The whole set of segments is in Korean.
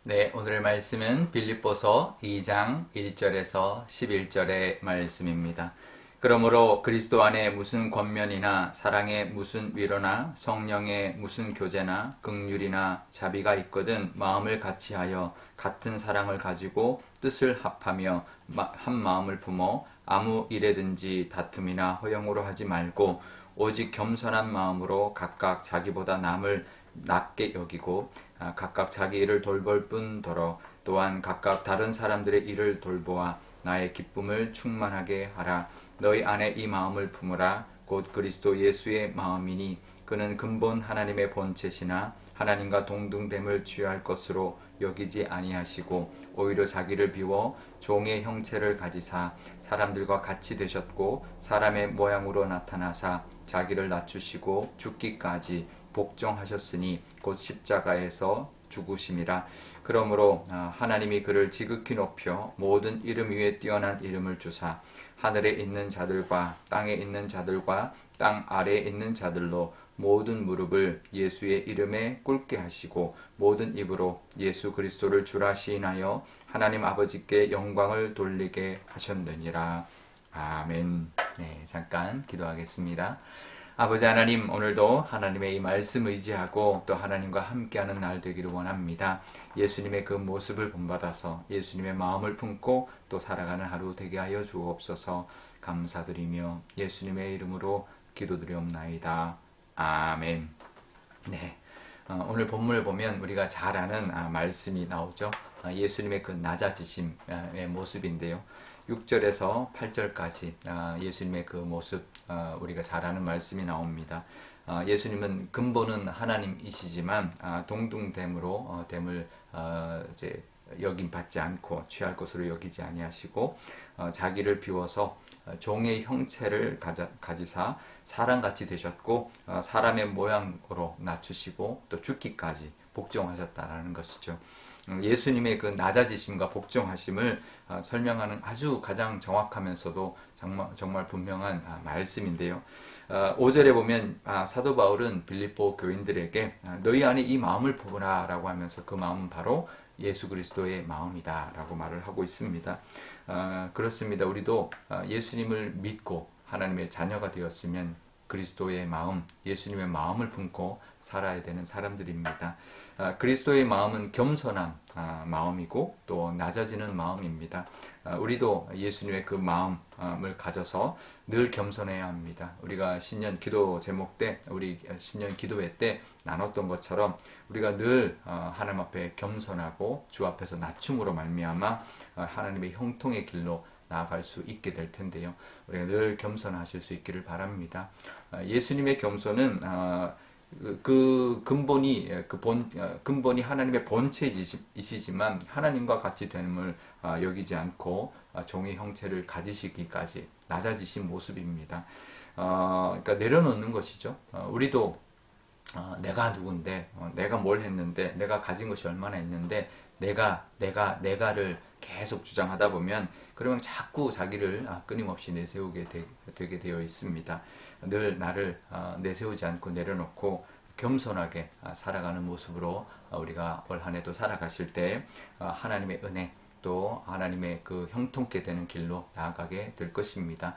네, 오늘의 말씀은 빌립보서 2장 1절에서 11절의 말씀입니다. 그러므로 그리스도 안에 무슨 권면이나 사랑의 무슨 위로나 성령의 무슨 교제나 긍휼이나 자비가 있거든 마음을 같이하여 같은 사랑을 가지고 뜻을 합하며 한 마음을 품어 아무 일에든지 다툼이나 허영으로 하지 말고 오직 겸손한 마음으로 각각 자기보다 남을 낮게 여기고 각각 자기 일을 돌볼 뿐더러 또한 각각 다른 사람들의 일을 돌보아 나의 기쁨을 충만하게 하라. 너희 안에 이 마음을 품으라. 곧 그리스도 예수의 마음이니 그는 근본 하나님의 본체시나 하나님과 동등됨을 취할 것으로 여기지 아니하시고 오히려 자기를 비워 종의 형체를 가지사 사람들과 같이 되셨고 사람의 모양으로 나타나사 자기를 낮추시고 죽기까지 복종하셨으니 곧 십자가에서 죽으심이라. 그러므로 하나님이 그를 지극히 높여 모든 이름 위에 뛰어난 이름을 주사 하늘에 있는 자들과 땅에 있는 자들과 땅 아래에 있는 자들로 모든 무릎을 예수의 이름에 꿇게 하시고 모든 입으로 예수 그리스도를 주라 시인하여 하나님 아버지께 영광을 돌리게 하셨느니라. 아멘. 네, 잠깐 기도하겠습니다. 아버지 하나님, 오늘도 하나님의 이 말씀 의지하고 또 하나님과 함께하는 날 되기를 원합니다. 예수님의 그 모습을 본받아서 예수님의 마음을 품고 또 살아가는 하루 되게 하여 주옵소서. 감사드리며 예수님의 이름으로 기도드리옵나이다. 아멘. 네. 오늘 본문을 보면 우리가 잘 아는 말씀이 나오죠. 예수님의 그 낮아지심의 모습인데요. 6절에서 8절까지 예수님의 그 모습 우리가 잘 아는 말씀이 나옵니다. 예수님은 근본은 하나님이시지만 동등됨으로 됨을 이제 여김 받지 않고 취할 것으로 여기지 아니하시고 자기를 비워서 종의 형체를 가지사 사람같이 되셨고 사람의 모양으로 낮추시고 또 죽기까지 복종하셨다라는 것이죠. 예수님의 그 낮아지심과 복종하심을 설명하는 아주 가장 정확하면서도 정말 분명한 말씀인데요. 5절에 보면 사도 바울은 빌립보 교인들에게 너희 안에 이 마음을 품으라 라고 하면서 그 마음은 바로 예수 그리스도의 마음이다 라고 말을 하고 있습니다. 그렇습니다. 우리도 예수님을 믿고 하나님의 자녀가 되었으면 그리스도의 마음, 예수님의 마음을 품고 살아야 되는 사람들입니다. 그리스도의 마음은 겸손한 마음이고 또 낮아지는 마음입니다. 우리도 예수님의 그 마음을 가져서 늘 겸손해야 합니다. 우리가 신년 기도 제목 때, 우리 신년 기도회 때 나눴던 것처럼 우리가 늘 하나님 앞에 겸손하고 주 앞에서 낮춤으로 말미암아 하나님의 형통의 길로 나아갈 수 있게 될 텐데요. 우리가 늘 겸손하실 수 있기를 바랍니다. 예수님의 겸손은 그 근본이 하나님의 본체이시지만 하나님과 같이 됨을 여기지 않고 종의 형체를 가지시기까지 낮아지신 모습입니다. 그러니까 내려놓는 것이죠. 우리도 내가 누군데, 내가 뭘 했는데, 내가 가진 것이 얼마나 있는데, 내가를 계속 주장하다 보면, 그러면 자꾸 자기를 끊임없이 내세우게 되게 되어 있습니다. 늘 나를 내세우지 않고 내려놓고, 겸손하게 살아가는 모습으로 우리가 올 한 해도 살아가실 때, 하나님의 은혜, 또 하나님의 그 형통케 되는 길로 나아가게 될 것입니다.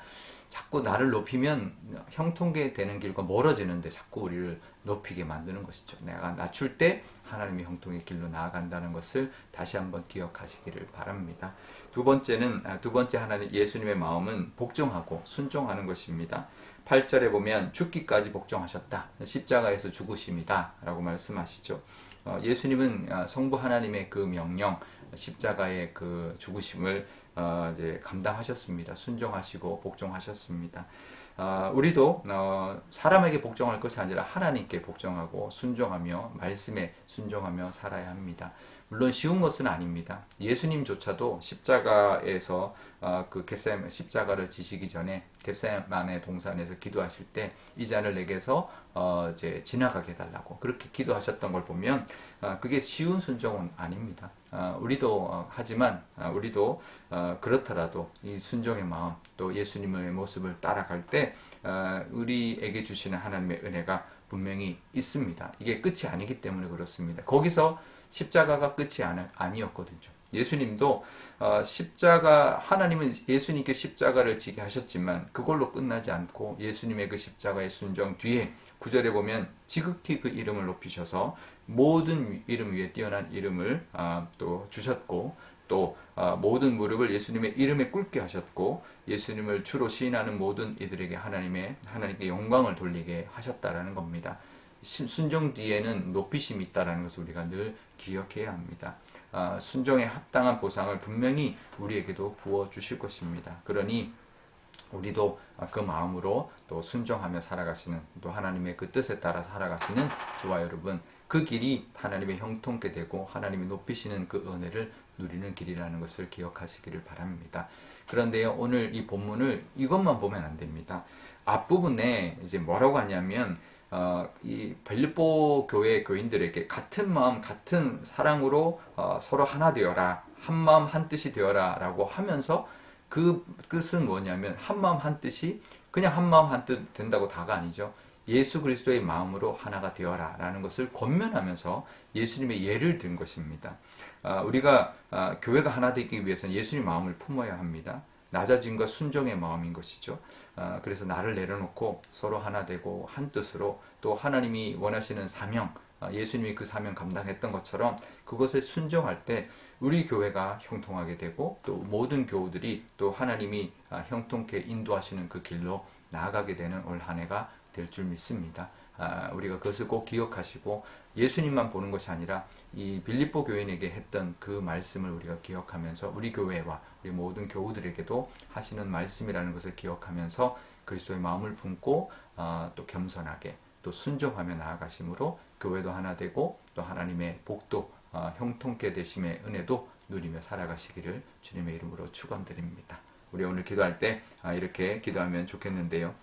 자꾸 나를 높이면 형통케 되는 길과 멀어지는데 자꾸 우리를 높이게 만드는 것이죠. 내가 낮출 때 하나님의 형통의 길로 나아간다는 것을 다시 한번 기억하시기를 바랍니다. 두 번째 하나님 예수님의 마음은 복종하고 순종하는 것입니다. 8절에 보면 죽기까지 복종하셨다. 십자가에서 죽으심이다 라고 말씀하시죠. 예수님은 성부 하나님의 그 명령, 십자가의 그 죽으심을 이제 감당하셨습니다. 순종하시고 복종하셨습니다. 우리도 사람에게 복종할 것이 아니라 하나님께 복종하고 순종하며 말씀에 순종하며 살아야 합니다. 물론 쉬운 것은 아닙니다. 예수님조차도 십자가에서 그 겟세마네 십자가를 지시기 전에 겟세마네 동산에서 기도하실 때 이 잔을 내게서 이제 지나가게 해달라고 그렇게 기도하셨던 걸 보면 그게 쉬운 순종은 아닙니다. 하지만 우리도 그렇더라도 이 순종의 마음 또 예수님의 모습을 따라갈 때 우리에게 주시는 하나님의 은혜가 분명히 있습니다. 이게 끝이 아니기 때문에 그렇습니다. 거기서 십자가가 끝이 아니었거든요. 예수님도 십자가, 하나님은 예수님께 십자가를 지게 하셨지만 그걸로 끝나지 않고 예수님의 그 십자가의 순종 뒤에 9절에 보면 지극히 그 이름을 높이셔서 모든 이름 위에 뛰어난 이름을 또 주셨고, 또 모든 무릎을 예수님의 이름에 꿇게 하셨고, 예수님을 주로 시인하는 모든 이들에게 하나님께 영광을 돌리게 하셨다라는 겁니다. 순종 뒤에는 높이심이 있다라는 것을 우리가 늘 기억해야 합니다. 순종에 합당한 보상을 분명히 우리에게도 부어 주실 것입니다. 그러니 우리도 그 마음으로 또 순종하며 살아가시는, 또 하나님의 그 뜻에 따라 살아가시는 저와 여러분, 그 길이 하나님의 형통케 되고 하나님이 높이시는 그 은혜를 누리는 길이라는 것을 기억하시기를 바랍니다. 그런데요, 오늘 이 본문을 이것만 보면 안 됩니다. 앞부분에 이제 뭐라고 하냐면 이 빌립보 교회 교인들에게 같은 마음 같은 사랑으로 서로 하나 되어라, 한 마음 한 뜻이 되어라 라고 하면서, 그 뜻은 뭐냐면 한 마음 한 뜻이 그냥 한 마음 한 뜻 된다고 다가 아니죠. 예수 그리스도의 마음으로 하나가 되어라 라는 것을 권면하면서 예수님의 예를 든 것입니다. 우리가 교회가 하나 되기 위해서는 예수님 마음을 품어야 합니다. 낮아짐과 순종의 마음인 것이죠. 그래서 나를 내려놓고 서로 하나 되고 한 뜻으로, 또 하나님이 원하시는 사명, 예수님이 그 사명 감당했던 것처럼 그것에 순종할 때 우리 교회가 형통하게 되고, 또 모든 교우들이 또 하나님이 형통케 인도하시는 그 길로 나아가게 되는 올 한 해가 될 줄 믿습니다. 우리가 그것을 꼭 기억하시고, 예수님만 보는 것이 아니라 이 빌립보 교인에게 했던 그 말씀을 우리가 기억하면서 우리 교회와 우리 모든 교우들에게도 하시는 말씀이라는 것을 기억하면서 그리스도의 마음을 품고 또 겸손하게 또 순종하며 나아가심으로 교회도 하나 되고, 또 하나님의 복도 형통케 되심의 은혜도 누리며 살아가시기를 주님의 이름으로 축원드립니다. 우리 오늘 기도할 때 이렇게 기도하면 좋겠는데요.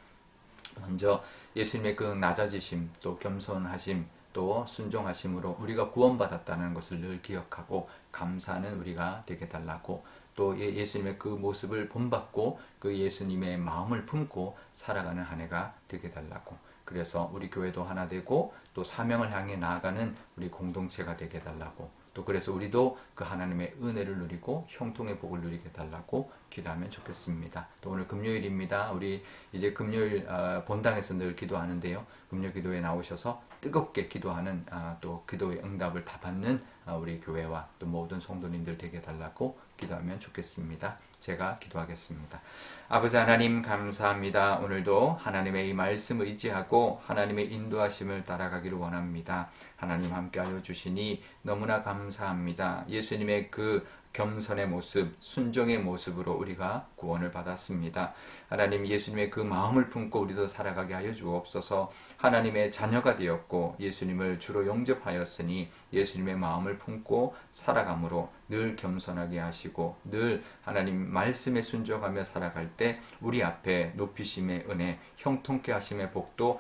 먼저 예수님의 그 낮아지심, 또 겸손하심, 또 순종하심으로 우리가 구원받았다는 것을 늘 기억하고 감사하는 우리가 되게 달라고, 또 예수님의 그 모습을 본받고 그 예수님의 마음을 품고 살아가는 한 해가 되게 달라고, 그래서 우리 교회도 하나 되고 또 사명을 향해 나아가는 우리 공동체가 되게 달라고, 또 그래서 우리도 그 하나님의 은혜를 누리고 형통의 복을 누리게 달라고 기도하면 좋겠습니다. 또 오늘 금요일입니다. 우리 이제 금요일 본당에서 늘 기도하는데요. 금요 기도에 나오셔서 뜨겁게 기도하는 또 기도의 응답을 다 받는 우리 교회와 또 모든 성도님들 되게 달라고 기도하면 좋겠습니다. 제가 기도하겠습니다. 아버지 하나님 감사합니다. 오늘도 하나님의 이 말씀 의지하고 하나님의 인도하심을 따라가기를 원합니다. 하나님 함께하여 주시니 너무나 감사합니다. 예수님의 그 겸손의 모습, 순종의 모습으로 우리가 구원을 받았습니다. 하나님, 예수님의 그 마음을 품고 우리도 살아가게 하여 주옵소서. 하나님의 자녀가 되었고 예수님을 주로 영접하였으니 예수님의 마음을 품고 살아감으로 늘 겸손하게 하시고, 늘 하나님 말씀에 순종하며 살아갈 때 우리 앞에 높이심의 은혜, 형통케 하심의 복도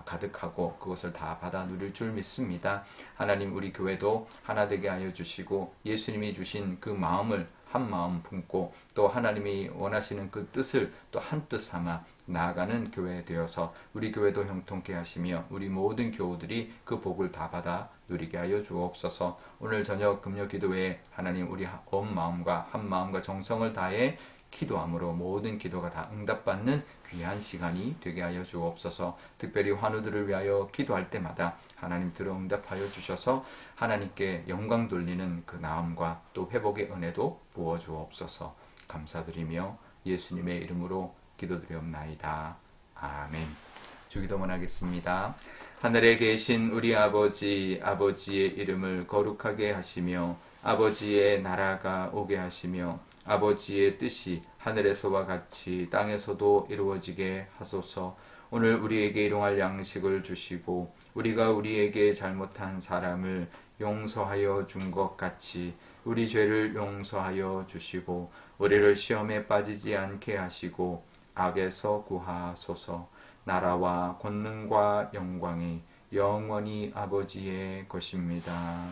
가득하고 그것을 다 받아 누릴 줄 믿습니다. 하나님, 우리 교회도 하나 되게 하여 주시고 예수님이 주신 그 마음을 한 마음 품고, 또 하나님이 원하시는 그 뜻을 또 한 뜻 삼아 나아가는 교회 되어서 우리 교회도 형통케 하시며 우리 모든 교우들이 그 복을 다 받아 누리게 하여 주옵소서. 오늘 저녁 금요 기도에 하나님, 우리 온 마음과 한 마음과 정성을 다해 기도함으로 모든 기도가 다 응답받는 귀한 시간이 되게 하여 주옵소서. 특별히 환우들을 위하여 기도할 때마다 하나님 들어 응답하여 주셔서 하나님께 영광 돌리는 그 나음과 또 회복의 은혜도 부어 주옵소서. 감사드리며 예수님의 이름으로 기도드리옵나이다. 아멘. 주기도문 하겠습니다. 하늘에 계신 우리 아버지, 아버지의 이름을 거룩하게 하시며 아버지의 나라가 오게 하시며 아버지의 뜻이 하늘에서와 같이 땅에서도 이루어지게 하소서. 오늘 우리에게 일용할 양식을 주시고 우리가 우리에게 잘못한 사람을 용서하여 준 것 같이 우리 죄를 용서하여 주시고 우리를 시험에 빠지지 않게 하시고 악에서 구하소서. 나라와 권능과 영광이 영원히 아버지의 것입니다.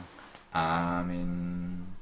아멘.